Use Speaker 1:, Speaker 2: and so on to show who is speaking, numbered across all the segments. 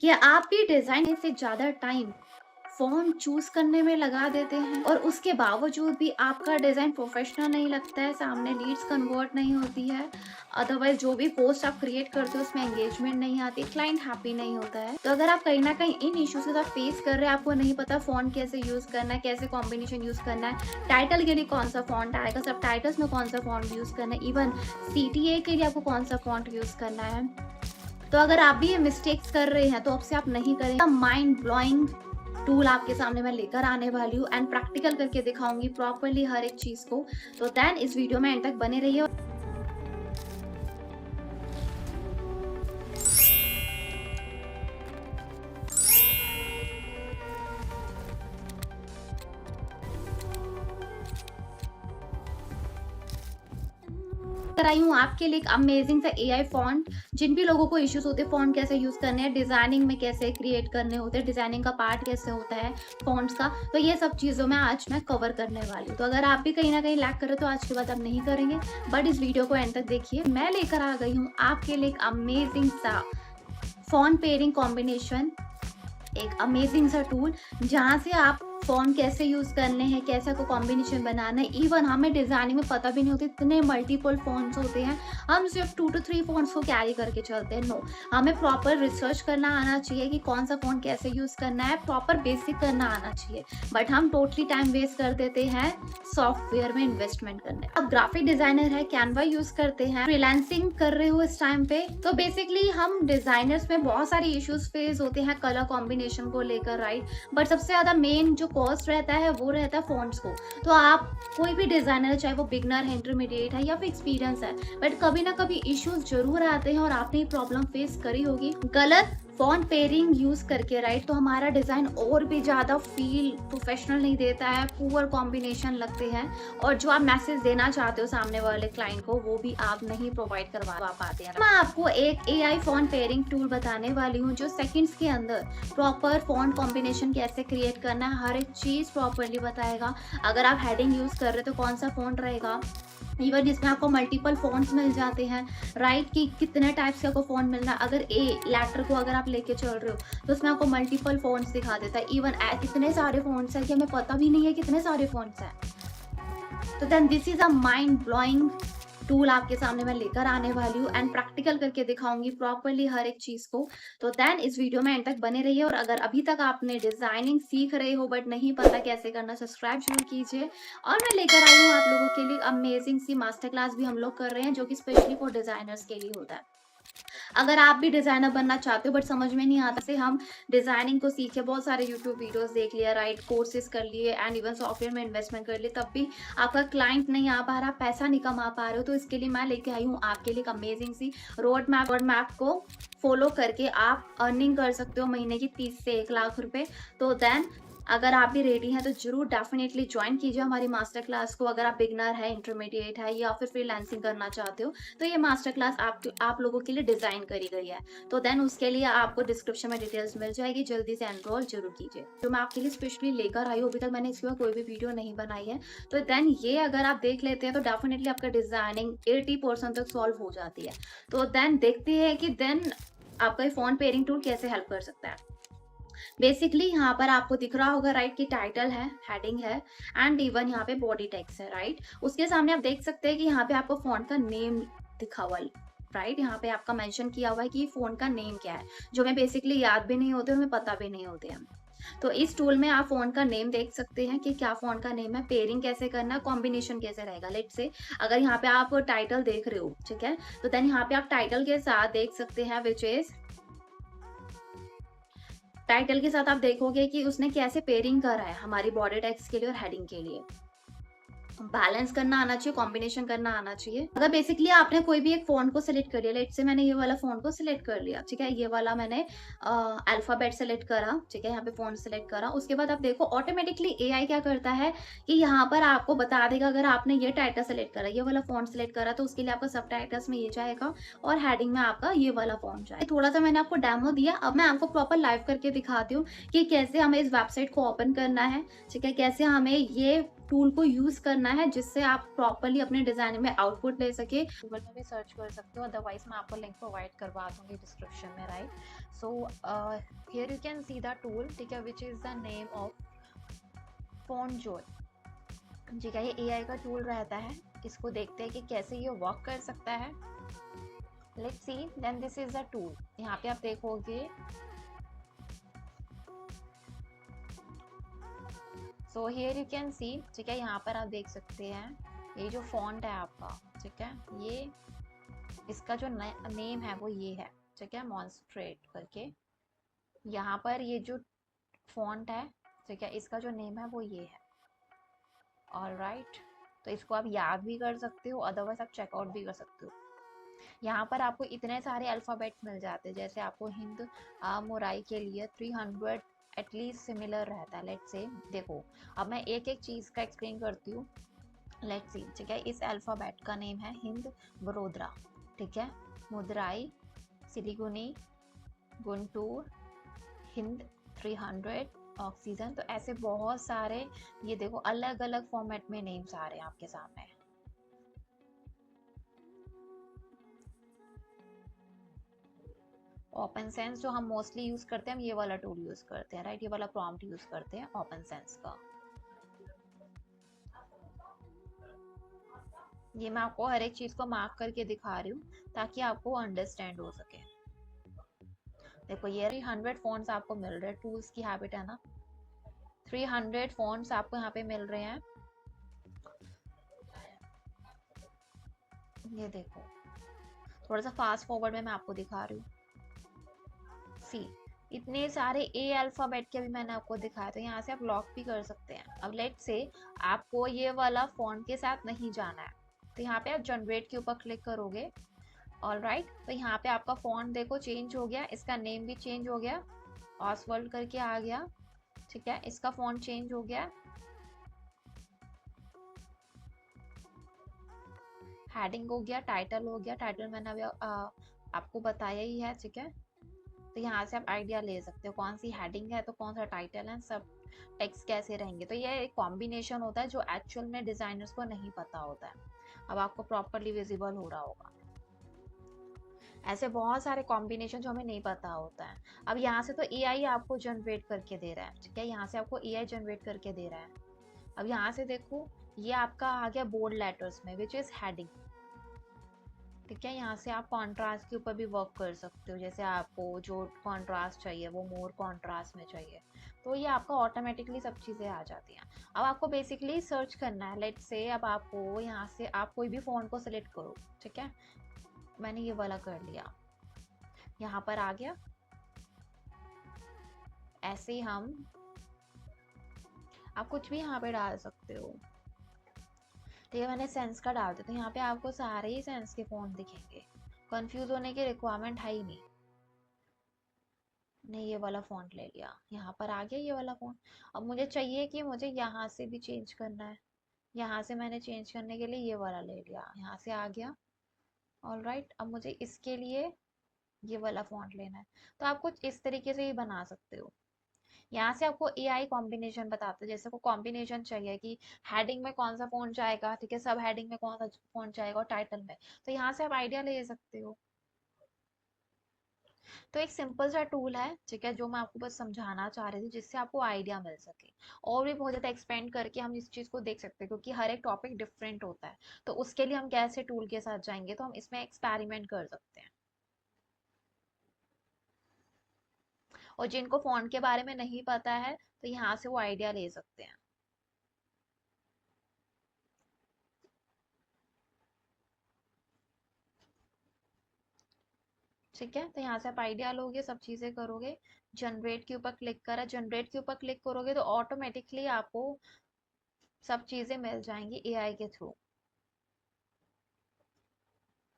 Speaker 1: क्या आप भी डिज़ाइन से ज़्यादा टाइम फ़ॉन्ट चूज़ करने में लगा देते हैं और उसके बावजूद भी आपका डिज़ाइन प्रोफ़ेशनल नहीं लगता है, सामने लीड्स कन्वर्ट नहीं होती है, अदरवाइज़ जो भी पोस्ट आप क्रिएट करते हो उसमें एंगेजमेंट नहीं आती, क्लाइंट हैप्पी नहीं होता है। तो अगर आप कहीं न कहीं इन इश्यूज़ के साथ फेस कर रहे हैं, आपको नहीं पता फ़ॉन्ट कैसे यूज़ करना है, कैसे कॉम्बिनेशन यूज़ करना है, टाइटल के लिए कौन-सा फ़ॉन्ट आएगा, सबटाइटल्स में कौन-सा फ़ॉन्ट यूज़ करना है, इवन सीटीए के लिए आपको कौन-सा फ़ॉन्ट यूज़ करना है। तो अगर आप भी ये मिस्टेक्स कर रहे हैं तो अब से आप नहीं करेंगे। माइंड ब्लोइंग टूल आपके सामने मैं लेकर आने वाली हूँ एंड प्रैक्टिकल करके दिखाऊंगी प्रॉपर्ली हर एक चीज को। तो देन इस वीडियो में एंड तक बने रहिए। लेकर आई हूँ आपके लिए एक अमेजिंग सा एआई फॉन्ट। जिन भी लोगों को इश्यूज होते हैं फॉन्ट कैसे यूज करने हैं, डिजाइनिंग में कैसे क्रिएट करने होते हैं, डिजाइनिंग का पार्ट कैसे होता है फॉन्ट्स का, तो ये सब चीजों में आज मैं कवर करने वाली हूँ। तो अगर आप भी कहीं ना कहीं लैक कर रहे हो तो आज के बाद आप नहीं करेंगे, बट इस वीडियो को एंड तक देखिए। मैं लेकर आ गई हूँ आपके लिए एक अमेजिंग सा फॉन्ट पेयरिंग कॉम्बिनेशन, एक अमेजिंग सा टूल जहाँ से आप फ़ॉन्ट कैसे यूज़ करने हैं, कैसा को कॉम्बिनेशन बनाना है। इवन हमें डिज़ाइनिंग में पता भी नहीं होती, इतने मल्टीपल फ़ॉन्ट्स होते हैं। हम सिर्फ 2 टू 3 फ़ॉन्ट्स को कैरी करके चलते हैं, नो। हमें प्रॉपर रिसर्च करना आना चाहिए कि कौन-सा फ़ॉन्ट कैसे यूज़ करना है, प्रॉपर बेसिक करना आना चाहिए। बट हम टोटली टाइम वेस्ट कर देते हैं सॉफ्टवेयर में इन्वेस्टमेंट करने। अब ग्राफिक डिज़ाइनर है, कैनवा यूज़ करते हैं, फ्रीलांसिंग कर रहे हो इस टाइम पे, तो बेसिकली हम डिज़ाइनर्स में बहुत सारे इश्यूज़ फेस होते हैं कलर कॉम्बिनेशन को लेकर, राइट? बट सबसे ज़्यादा मेन जो कॉस्ट रहता है वो रहता है फ़ॉन्ट्स को। तो आप कोई भी डिज़ाइनर है, चाहे वो बिगिनर है, इंटरमीडिएट है या फिर एक्सपीरियंस है, बट कभी ना कभी इश्यूज़ ज़रूर आते हैं और आपने ये प्रॉब्लम फेस करी होगी। गलत फ़ॉन्ट पेयरिंग यूज़ करके, राइट? तो हमारा डिज़ाइन और भी ज़्यादा फ़ील प्रोफेशनल नहीं देता है, पुअर कॉम्बिनेशन लगते हैं और जो आप मैसेज देना चाहते हो सामने वाले क्लाइंट को वो भी आप नहीं प्रोवाइड करवा पाते हैं। मैं आपको एक एआई फ़ॉन्ट पेयरिंग टूल बताने वाली हूँ जो सेकंड्स के अंदर प्रॉपर फ़ॉन्ट कॉम्बिनेशन कैसे क्रिएट करना है, हर एक चीज़ प्रॉपर्ली बताएगा। अगर आप हेडिंग यूज़ कर रहे हो तो कौन-सा फ़ॉन्ट रहेगा, इवन जिसमें आपको मल्टीपल फ़ॉन्ट्स मिल जाते हैं, राइट? कि कितने टाइप्स का आपको फ़ॉन्ट मिलना है। अगर ए लेटर को अगर आप लेके चल रहे हो, तो उसमें आपको मल्टीपल फ़ॉन्ट्स दिखा देता है। इवन इतने सारे फ़ॉन्ट्स हैं कि हमें पता भी नहीं है कितने सारे फ़ॉन्ट्स हैं। तो then this is a mind blowing tool आपके सामने मैं लेकर आने वाली हूँ एंड प्रैक्टिकल करके दिखाऊंगी प्रॉपर्ली हर एक चीज को। तो देन इस वीडियो में एंड तक बने रहिए और अगर अभी तक आपने डिजाइनिंग सीख रहे हो बट नहीं पता कैसे करना, सब्सक्राइब जरूर कीजिए। और मैं लेकर आई हूँ आप लोगों के लिए अमेजिंग सी मास्टर क्लास भी हम लोग कर रहे हैं जो कि स्पेशली फॉर डिजाइनर्स के लिए होता है। अगर आप भी डिज़ाइनर बनना चाहते हो बट समझ में नहीं आता से हम डिज़ाइनिंग को सीखे, बहुत सारे यूट्यूब वीडियोस देख लिया, राइट? कोर्सेज कर लिए एंड इवन सॉफ्टवेयर में इन्वेस्टमेंट कर लिए, तब भी आपका क्लाइंट नहीं आ पा रहा, पैसा नहीं कमा पा रहे हो, तो इसके लिए मैं लेके आई हूँ आपके लिए एक अमेजिंग सी रोड मैप को फॉलो करके आप अर्निंग कर सकते हो महीने की 30 से 1 लाख रुपए। तो देन अगर आप भी रेडी हैं तो ज़रूर डेफिनेटली ज्वाइन कीजिए हमारी मास्टर क्लास को। अगर आप बिगिनर है, इंटरमीडिएट है या फिर फ्रीलांसिंग करना चाहते हो, तो ये मास्टर क्लास आप लोगों के लिए डिज़ाइन करी गई है। तो देन उसके लिए आपको डिस्क्रिप्शन में डिटेल्स मिल जाएगी, जल्दी से एनरोल ज़रूर कीजिए। तो मैं आपके लिए स्पेशली लेकर आई हूँ, अभी तक मैंने इसके बाद कोई भी वीडियो नहीं बनाई है। तो देन ये अगर आप देख लेते हैं तो डेफिनेटली आपका डिज़ाइनिंग 80% तक सॉल्व हो जाती है। तो देन देखते हैं कि देन आपका ये फ़ॉन्ट पेयरिंग टूल कैसे हेल्प कर सकता है। बेसिकली यहाँ पर आपको दिख रहा होगा, राइट? कि टाइटल है, हेडिंग है एंड इवन यहाँ पे बॉडी टेक्स्ट है, राइट? उसके सामने आप देख सकते हैं कि यहाँ पे आपको फ़ॉन्ट का नेम दिखा हुआ है, राइट? यहाँ पे आपका मेंशन किया हुआ है कि फ़ॉन्ट का नेम क्या है, जो हमें बेसिकली याद भी नहीं होते, हमें पता भी नहीं होते हैं। तो इस टूल में आप फ़ॉन्ट का नेम देख सकते हैं कि क्या फ़ॉन्ट का नेम है, पेयरिंग कैसे करना है, कॉम्बिनेशन कैसे रहेगा। लेट्स से अगर यहाँ पे आप टाइटल देख रहे हो, ठीक है? तो देन यहाँ पे आप टाइटल के साथ देख सकते हैं व्हिच इज़ टाइटल के साथ आप देखोगे कि उसने कैसे पेयरिंग करा है हमारी बॉडी टेक्स्ट के लिए और हेडिंग के लिए। बैलेंस करना आना चाहिए, कॉम्बिनेशन करना आना चाहिए। अगर बेसिकली आपने कोई भी एक फ़ॉन्ट को सिलेक्ट कर लिया, लेट्स से मैंने ये वाला फ़ॉन्ट को सिलेक्ट कर लिया, ठीक है? ये वाला मैंने अल्फ़ाबेट सेलेक्ट करा, ठीक है? यहाँ पे फ़ॉन्ट सेलेक्ट करा, उसके बाद आप देखो ऑटोमेटिकली एआई क्या करता है कि यहाँ पर आपको बता देगा, अगर आपने ये टाइटल सेलेक्ट करा, ये वाला फ़ॉन्ट सेलेक्ट करा, तो उसके लिए आपका सबटाइटल्स में ये जाएगा और हेडिंग में आपका ये वाला फ़ॉन्ट जाएगा। थोड़ा-सा मैंने आपको डेमो दिया, अब मैं आपको प्रॉपर लाइव करके दिखाती हूँ कि कैसे हमें इस वेबसाइट को ओपन करना है, ठीक है? कैसे हमें ये टूल को यूज़ करना है जिससे आप प्रॉपर्ली अपने डिज़ाइन में आउटपुट ले सके।
Speaker 2: गूगल में भी सर्च कर सकते हो, अदरवाइज मैं आपको लिंक प्रोवाइड करवा दूंगी डिस्क्रिप्शन में, right. So here you can see the tool, ठीक है, which is the name of फोनजोल। ठीक है, ये एआई का टूल रहता है। इसको देखते हैं कि कैसे ये वर्क कर सकता है। Let's see, then this is the tool. यहाँ पे आप देखोगे, so here you can see, ठीक है, यहाँ पर आप देख सकते हैं ये जो फॉन्ट है आपका, ठीक है, ये इसका जो नेम है वो ये है, ठीक है, मॉन्स्ट्रेट करके। यहाँ पर ये जो फॉन्ट है, ठीक है, इसका जो नेम है वो ये है। ऑलराइट, तो इसको आप याद भी कर सकते हो, अदरवाइज आप चेकआउट भी कर सकते हो। यहाँ पर आपको इतने सारे अल्फ़ाबेट्स मिल जाते हैं, जैसे आपको हिंद मुराई के लिए 300 एटलीस्ट सिमिलर रहता है। लेट्स से देखो, अब मैं एक एक चीज़ का एक्सप्लेन करती हूँ। लेट्स सी, ठीक है, इस अल्फ़ाबेट का नेम है हिंद बरोदरा, ठीक है, मुदराई, सिलीगुनी, गुंटूर, हिंद 300, ऑक्सीजन। तो ऐसे बहुत सारे, ये देखो अलग अलग फॉर्मेट में नेम्स आ रहे हैं आपके सामने। ओपन सेंस जो हम मोस्टली यूज करते हैं, हम ये वाला टूल यूज करते हैं, राइट, ये वाला प्रॉम्प्ट यूज करते हैं ओपन सेंस का। ये मैं आपको हर एक चीज को मार्क करके दिखा रही हूँ ताकि आपको अंडरस्टैंड हो सके। देखो ये 300 फॉन्ट्स आपको मिल रहे हैं, टूल्स की हैबिट है ना, 300 फॉन्ट्स आपको यहाँ पे मिल रहे हैं। ये देखो, थोड़ा सा फास्ट फॉरवर्ड में मैं आपको दिखा रही हूँ। सी, इतने सारे ए अल्फाबेट के भी मैंने आपको दिखाया, तो यहाँ से आप लॉक भी कर सकते हैं। अब लेट से आपको ये वाला फॉन्ट के साथ नहीं जाना है, तो यहाँ पे आप जनरेट के ऊपर क्लिक करोगे। ऑलराइट, तो यहाँ पे आपका फॉन्ट देखो चेंज हो गया, इसका नेम भी चेंज हो गया, ऑसवर्ल्ड करके आ गया, ठीक है, इसका फॉन्ट चेंज हो गया, हेडिंग हो गया, टाइटल हो गया, टाइटल मैंने अभी आपको बताया ही है, ठीक है। तो यहाँ से आप आइडिया ले सकते हो कौन सी हेडिंग है तो कौन सा टाइटल है, सब टेक्स्ट कैसे रहेंगे। तो ये एक कॉम्बिनेशन होता है जो एक्चुअल में डिजाइनर्स को नहीं पता होता है। अब आपको प्रॉपरली विजिबल हो रहा होगा। ऐसे बहुत सारे कॉम्बिनेशन जो हमें नहीं पता होता है। अब यहाँ से तो एआई आपको जनरेट करके दे रहा है, ठीक है, यहाँ से आपको एआई जनरेट करके दे रहा है। अब यहाँ से देखो, ये आपका आ गया बोल्ड लेटर्स में, विच इज हेडिंग, ठीक है। यहाँ से आप कॉन्ट्रास्ट के ऊपर भी वर्क कर सकते हो, जैसे आपको जो कॉन्ट्रास्ट चाहिए वो मोर कॉन्ट्रास्ट में चाहिए, तो ये आपका ऑटोमेटिकली सब चीज़ें आ जाती हैं। अब आपको बेसिकली सर्च करना है। लेट्स से अब आपको यहाँ से आप कोई भी फ़ॉन्ट को सिलेक्ट करो, ठीक है, मैंने ये वाला कर लिया, यहाँ पर आ गया। ऐसे ही हम, आप कुछ भी यहाँ पे डाल सकते हो, ठीक है, मैंने सेंस का डाल दिया, तो यहाँ पे आपको सारे ही सेंस के फ़ॉन्ट दिखेंगे, कंफ्यूज होने की रिक्वायरमेंट है ही नहीं। ने ये वाला फॉन्ट ले लिया, यहाँ पर आ गया ये वाला फॉन्ट। अब मुझे चाहिए कि मुझे यहाँ से भी चेंज करना है, यहाँ से मैंने चेंज करने के लिए ये वाला ले लिया, यहाँ से आ गया। ऑल राइट, अब मुझे इसके लिए ये वाला फॉन्ट लेना है, तो आप कुछ इस तरीके से ही बना सकते हो। यहाँ से आपको एआई कॉम्बिनेशन बताता है, जैसे को कॉम्बिनेशन चाहिए कि हेडिंग में कौन सा फॉन्ट जाएगा, ठीक है, सब हेडिंग में कौन सा फॉन्ट जाएगा और टाइटल में, तो यहाँ से आप आइडिया ले सकते हो। तो एक सिंपल सा टूल है, ठीक है, जो मैं आपको बस समझाना चाह रही थी जिससे आपको आइडिया मिल सके। और भी बहुत ज़्यादा एक्सपेंड करके हम इस चीज़ को देख सकते हैं, क्योंकि हर एक टॉपिक डिफरेंट होता है, तो उसके लिए हम कैसे टूल के साथ जाएंगे, तो हम इसमें एक्सपेरिमेंट कर सकते हैं। और जिनको फ़ॉन्ट के बारे में नहीं पता है, तो यहाँ से वो आइडिया ले सकते हैं। ठीक है, तो यहाँ से आप आइडिया लोगे, सब चीज़ें करोगे, जनरेट के ऊपर क्लिक करा, जनरेट के ऊपर क्लिक करोगे तो ऑटोमेटिकली आपको सब चीज़ें मिल जाएंगी एआई के थ्रू।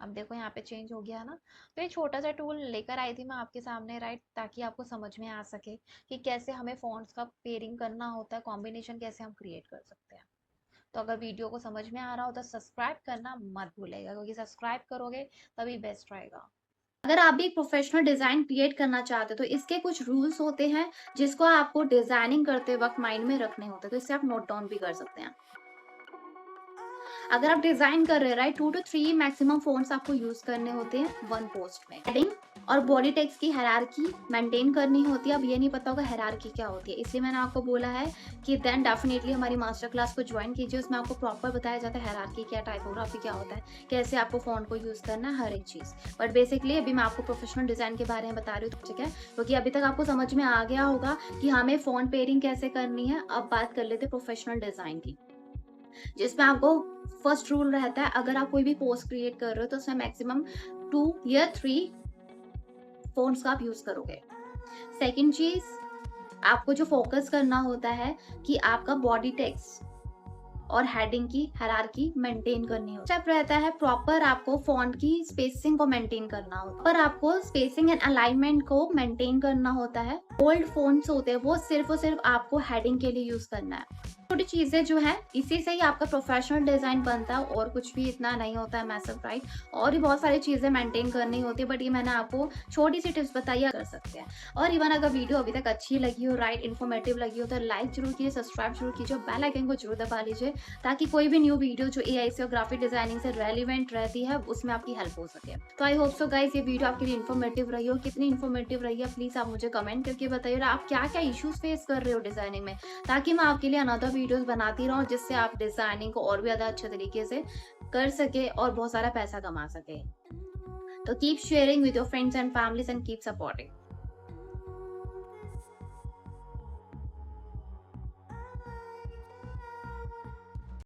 Speaker 2: अब देखो यहाँ पे चेंज हो गया ना। तो ये छोटा सा टूल लेकर आई थी मैं आपके सामने, राइट, ताकि आपको समझ में आ सके कि कैसे हमें फॉन्ट्स का पेयरिंग करना होता है, कॉम्बिनेशन कैसे हम क्रिएट कर सकते हैं। तो अगर वीडियो को समझ में आ रहा हो तो सब्सक्राइब करना मत भूलेगा, क्योंकि सब्सक्राइब करोगे तभी बेस्ट रहेगा।
Speaker 1: अगर आप भी एक प्रोफेशनल डिज़ाइन क्रिएट करना चाहते हो तो इसके कुछ रूल्स होते हैं जिसको आपको डिज़ाइनिंग करते वक़्त माइंड में रखने होते हैं, तो इससे आप नोट डाउन भी कर सकते हैं। अगर आप डिज़ाइन कर रहे हैं राइट 2 टू 3 मैक्सिमम फ़ॉन्ट्स आपको यूज़ करने होते हैं 1 पोस्ट में। हेडिंग और बॉडी टेक्स्ट की हायरार्की मेंटेन करनी होती है। अब ये नहीं पता होगा हायरार्की क्या होती है, इसलिए मैंने आपको बोला है कि देन डेफिनिटली हमारी मास्टर क्लास को ज्वाइन कीजिए। उसमें आपको प्रॉपर बताया जाता है हायरार्की क्या, टाइपोग्राफी क्या होता है, कैसे आपको फ़ॉन्ट को यूज़ करना है, हर एक चीज़। बट बेसिकली अभी मैं आपको प्रोफेशनल डिज़ाइन के बारे में बता रही हूँ, ठीक है? क्योंकि अभी तक आपको समझ में आ गया होगा कि हमें फ़ॉन्ट पेयरिंग कैसे करनी है। अब बात कर लेते हैं प्रोफेशनल डिज़ाइन की, जिसमें आपको फर्स्ट रूल रहता है, अगर आप कोई भी पोस्ट क्रिएट कर रहे हो तो उसमें मैक्सिमम 2 या 3 फ़ॉन्ट्स का आप यूज़ करोगे। सेकंड चीज़, आपको जो फ़ोकस करना होता है कि आपका बॉडी टेक्स्ट और हेडिंग की हायरार्की मेंटेन करनी हो। स्टेप रहता है प्रॉपर आपको फ़ॉन्ट की स्पेसिंग को मेंटेन करना होता है। पर आपको स्पेसिंग एंड अलाइनमेंट को मेंटेन करना होता है। बोल्ड फ़ॉन्ट्स होते हैं वो सिर्फ़ और सिर्फ़ आपको हेडिंग के लिए यूज़ करना है। छोटी चीज़ें जो हैं इसी से ही आपका प्रोफेशनल डिज़ाइन बनता है और कुछ भी इतना नहीं होता है मैसिव राइट। और भी बहुत सारी चीज़ें मेंटेन करनी होती है, बट ये मैंने आपको छोटी-सी टिप्स बताई है, कर सकते हैं। और इवन अगर वीडियो अभी तक अच्छी लगी हो, राइट इन्फॉर्मेटिव लगी हो, तो लाइक ज़रूर कीजिए, सब्सक्राइब ज़रूर कीजिए और बेल आइकन को ज़रूर दबा लीजिए, ताकि कोई भी न्यू वीडियो जो एआई से और ग्राफिक डिजाइनिंग से रेलिवेंट रहती है उसमें आपकी हेल्प हो सके। तो आई होप सो गाइस ये वीडियो आपके लिए इन्फॉर्मेटिव रही हो। कितनी इन्फॉर्मेटिव रही है प्लीज आप मुझे कमेंट करके बताइए, और आप क्या क्या इश्यूज फेस कर रहे हो डिजाइनिंग में, ताकि मैं आपके लिए अनदर वीडियोस बनाती रहूं, जिससे आप डिजाइनिंग को और भी ज्यादा अच्छे तरीके से कर सके और बहुत सारा पैसा कमा सके। तो keep sharing with your friends and families and keep supporting.